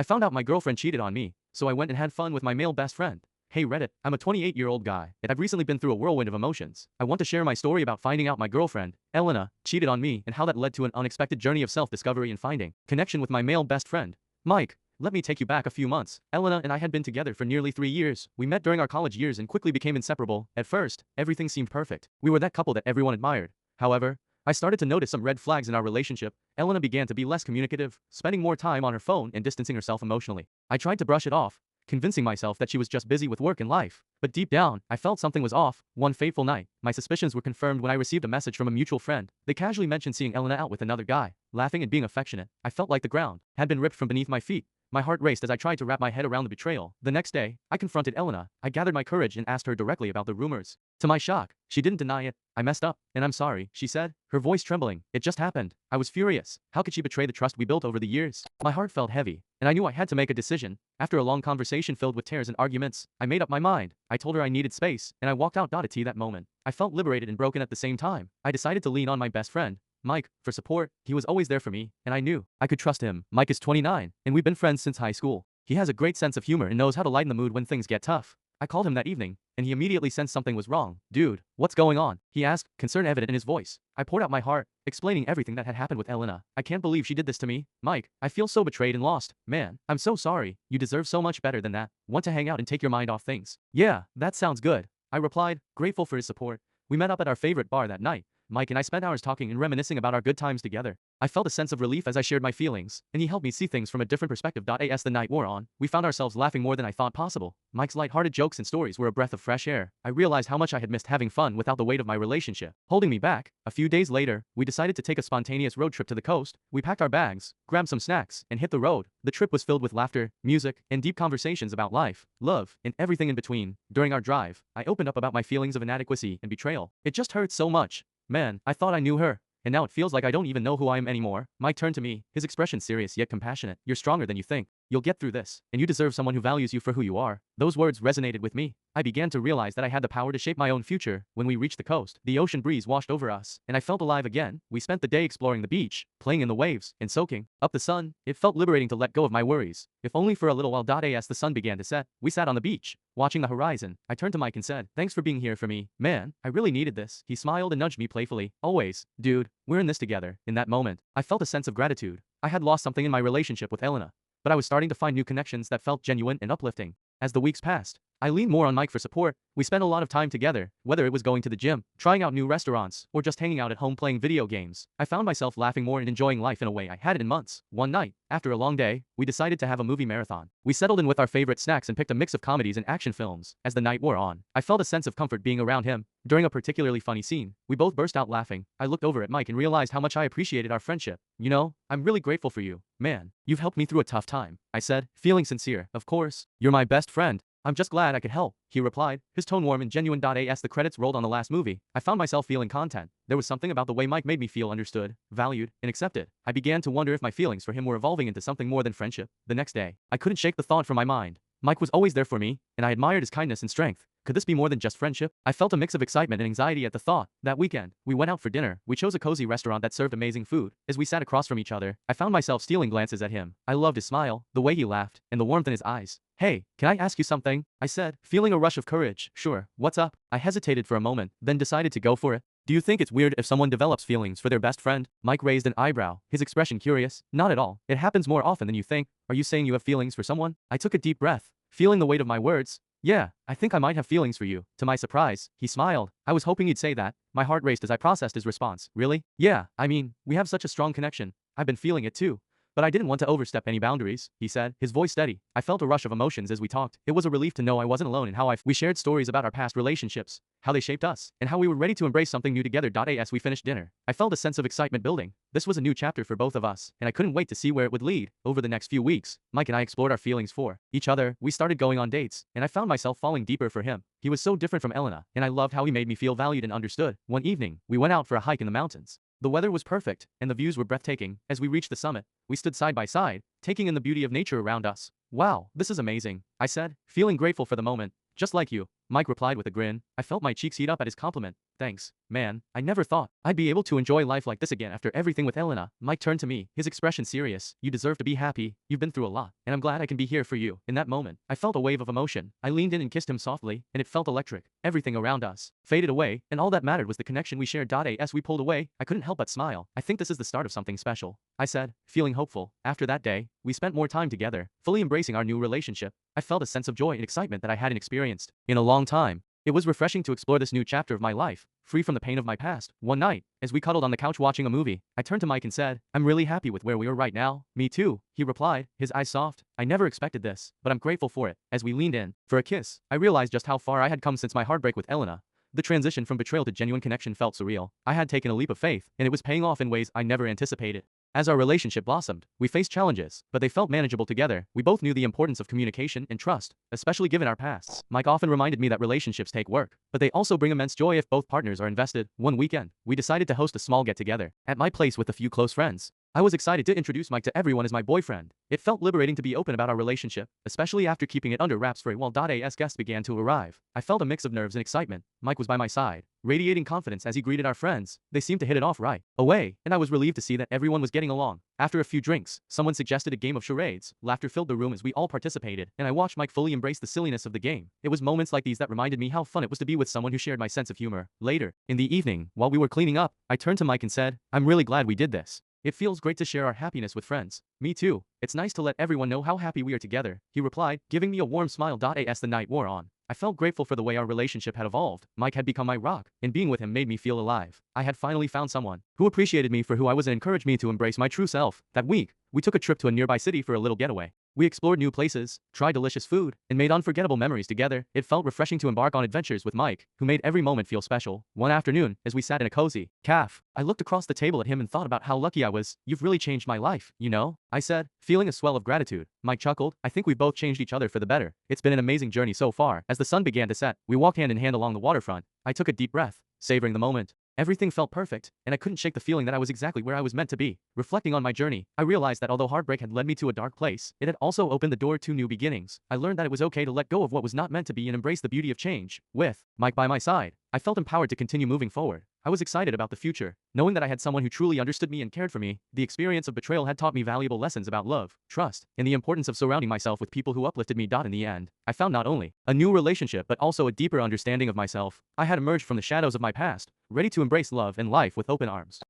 I found out my girlfriend cheated on me, so I went and had fun with my male best friend. Hey Reddit, I'm a 28-year-old guy, and I've recently been through a whirlwind of emotions. I want to share my story about finding out my girlfriend, Elena, cheated on me and how that led to an unexpected journey of self-discovery and finding connection with my male best friend, Mike. Let me take you back a few months. Elena and I had been together for nearly 3 years. We met during our college years and quickly became inseparable. At first, everything seemed perfect. We were that couple that everyone admired. However, I started to notice some red flags in our relationship. Elena began to be less communicative, spending more time on her phone and distancing herself emotionally. I tried to brush it off, convincing myself that she was just busy with work and life. But deep down, I felt something was off. One fateful night, my suspicions were confirmed when I received a message from a mutual friend. They casually mentioned seeing Elena out with another guy, laughing and being affectionate. I felt like the ground had been ripped from beneath my feet. My heart raced as I tried to wrap my head around the betrayal. The next day, I confronted Elena. I gathered my courage and asked her directly about the rumors. To my shock, she didn't deny it. I messed up, and I'm sorry, she said, her voice trembling. It just happened. I was furious. How could she betray the trust we built over the years? My heart felt heavy, and I knew I had to make a decision. After a long conversation filled with tears and arguments, I made up my mind. I told her I needed space, and I walked out. At that moment, I felt liberated and broken at the same time. I decided to lean on my best friend, Mike, for support. He was always there for me, and I knew I could trust him. Mike is 29, and we've been friends since high school. He has a great sense of humor and knows how to lighten the mood when things get tough. I called him that evening, and he immediately sensed something was wrong. Dude, what's going on? He asked, concern evident in his voice. I poured out my heart, explaining everything that had happened with Elena. I can't believe she did this to me. Mike, I feel so betrayed and lost. Man, I'm so sorry. You deserve so much better than that. Want to hang out and take your mind off things? Yeah, that sounds good, I replied, grateful for his support. We met up at our favorite bar that night. Mike and I spent hours talking and reminiscing about our good times together. I felt a sense of relief as I shared my feelings, and he helped me see things from a different perspective. As the night wore on, we found ourselves laughing more than I thought possible. Mike's light-hearted jokes and stories were a breath of fresh air. I realized how much I had missed having fun without the weight of my relationship holding me back. A few days later, we decided to take a spontaneous road trip to the coast. We packed our bags, grabbed some snacks, and hit the road. The trip was filled with laughter, music, and deep conversations about life, love, and everything in between. During our drive, I opened up about my feelings of inadequacy and betrayal. It just hurt so much. Man, I thought I knew her, and now it feels like I don't even know who I am anymore. Mike turned to me, his expression serious yet compassionate. You're stronger than you think. You'll get through this, and you deserve someone who values you for who you are. Those words resonated with me. I began to realize that I had the power to shape my own future. When we reached the coast, the ocean breeze washed over us, and I felt alive again. We spent the day exploring the beach, playing in the waves, and soaking up the sun. It felt liberating to let go of my worries, if only for a little while. As the sun began to set, we sat on the beach, watching the horizon. I turned to Mike and said, thanks for being here for me. Man, I really needed this. He smiled and nudged me playfully. Always, dude, we're in this together. In that moment, I felt a sense of gratitude. I had lost something in my relationship with Elena, but I was starting to find new connections that felt genuine and uplifting. As the weeks passed, I leaned more on Mike for support. We spent a lot of time together, whether it was going to the gym, trying out new restaurants, or just hanging out at home playing video games. I found myself laughing more and enjoying life in a way I hadn't in months. One night, after a long day, we decided to have a movie marathon. We settled in with our favorite snacks and picked a mix of comedies and action films. As the night wore on, I felt a sense of comfort being around him. During a particularly funny scene, we both burst out laughing. I looked over at Mike and realized how much I appreciated our friendship. You know, I'm really grateful for you. Man, you've helped me through a tough time, I said, feeling sincere. Of course, you're my best friend. I'm just glad I could help, he replied, his tone warm and genuine. As the credits rolled on the last movie, I found myself feeling content. There was something about the way Mike made me feel understood, valued, and accepted. I began to wonder if my feelings for him were evolving into something more than friendship. The next day, I couldn't shake the thought from my mind. Mike was always there for me, and I admired his kindness and strength. Could this be more than just friendship? I felt a mix of excitement and anxiety at the thought. That weekend, we went out for dinner. We chose a cozy restaurant that served amazing food. As we sat across from each other, I found myself stealing glances at him. I loved his smile, the way he laughed, and the warmth in his eyes. Hey, can I ask you something? I said, feeling a rush of courage. Sure, what's up? I hesitated for a moment, then decided to go for it. Do you think it's weird if someone develops feelings for their best friend? Mike raised an eyebrow, his expression curious. Not at all. It happens more often than you think. Are you saying you have feelings for someone? I took a deep breath, feeling the weight of my words. Yeah, I think I might have feelings for you. To my surprise, he smiled. I was hoping he'd say that. My heart raced as I processed his response. Really? Yeah, I mean, we have such a strong connection. I've been feeling it too. But I didn't want to overstep any boundaries, he said, his voice steady. I felt a rush of emotions as we talked. It was a relief to know I wasn't alone in how we shared stories about our past relationships, how they shaped us, and how we were ready to embrace something new together. As we finished dinner, I felt a sense of excitement building. This was a new chapter for both of us, and I couldn't wait to see where it would lead. Over the next few weeks, Mike and I explored our feelings for each other. We started going on dates, and I found myself falling deeper for him. He was so different from Elena, and I loved how he made me feel valued and understood. One evening, we went out for a hike in the mountains. The weather was perfect, and the views were breathtaking. As we reached the summit, we stood side by side, taking in the beauty of nature around us. Wow, this is amazing, I said, feeling grateful for the moment. Just like you, Mike replied with a grin. I felt my cheeks heat up at his compliment. Thanks, man. I never thought I'd be able to enjoy life like this again after everything with Elena. Mike turned to me, his expression serious. You deserve to be happy. You've been through a lot, and I'm glad I can be here for you. In that moment, I felt a wave of emotion. I leaned in and kissed him softly, and it felt electric. Everything around us faded away, and all that mattered was the connection we shared. As we pulled away, I couldn't help but smile. I think this is the start of something special, I said, feeling hopeful. After that day, we spent more time together, fully embracing our new relationship. I felt a sense of joy and excitement that I hadn't experienced in a long time. It was refreshing to explore this new chapter of my life, free from the pain of my past. One night, as we cuddled on the couch watching a movie, I turned to Mike and said, I'm really happy with where we are right now. Me too, he replied, his eyes soft. I never expected this, but I'm grateful for it. As we leaned in for a kiss, I realized just how far I had come since my heartbreak with Elena. The transition from betrayal to genuine connection felt surreal. I had taken a leap of faith, and it was paying off in ways I never anticipated. As our relationship blossomed, we faced challenges, but they felt manageable together. We both knew the importance of communication and trust, especially given our pasts. Mike often reminded me that relationships take work, but they also bring immense joy if both partners are invested. One weekend, we decided to host a small get-together at my place with a few close friends. I was excited to introduce Mike to everyone as my boyfriend. It felt liberating to be open about our relationship, especially after keeping it under wraps for a while. As guests began to arrive, I felt a mix of nerves and excitement. Mike was by my side, radiating confidence as he greeted our friends. They seemed to hit it off right away, and I was relieved to see that everyone was getting along. After a few drinks, someone suggested a game of charades. Laughter filled the room as we all participated, and I watched Mike fully embrace the silliness of the game. It was moments like these that reminded me how fun it was to be with someone who shared my sense of humor. Later, in the evening, while we were cleaning up, I turned to Mike and said, I'm really glad we did this. It feels great to share our happiness with friends. Me too. It's nice to let everyone know how happy we are together, he replied, giving me a warm smile. As the night wore on, I felt grateful for the way our relationship had evolved. Mike had become my rock, and being with him made me feel alive. I had finally found someone who appreciated me for who I was and encouraged me to embrace my true self. That week, we took a trip to a nearby city for a little getaway. We explored new places, tried delicious food, and made unforgettable memories together. It felt refreshing to embark on adventures with Mike, who made every moment feel special. One afternoon, as we sat in a cozy cafe, I looked across the table at him and thought about how lucky I was. You've really changed my life, you know? I said, feeling a swell of gratitude. Mike chuckled, I think we've both changed each other for the better. It's been an amazing journey so far. As the sun began to set, we walked hand in hand along the waterfront. I took a deep breath, savoring the moment. Everything felt perfect, and I couldn't shake the feeling that I was exactly where I was meant to be. Reflecting on my journey, I realized that although heartbreak had led me to a dark place, it had also opened the door to new beginnings. I learned that it was okay to let go of what was not meant to be and embrace the beauty of change. With Mike by my side, I felt empowered to continue moving forward. I was excited about the future, knowing that I had someone who truly understood me and cared for me. The experience of betrayal had taught me valuable lessons about love, trust, and the importance of surrounding myself with people who uplifted me. In the end, I found not only a new relationship but also a deeper understanding of myself. I had emerged from the shadows of my past, ready to embrace love and life with open arms.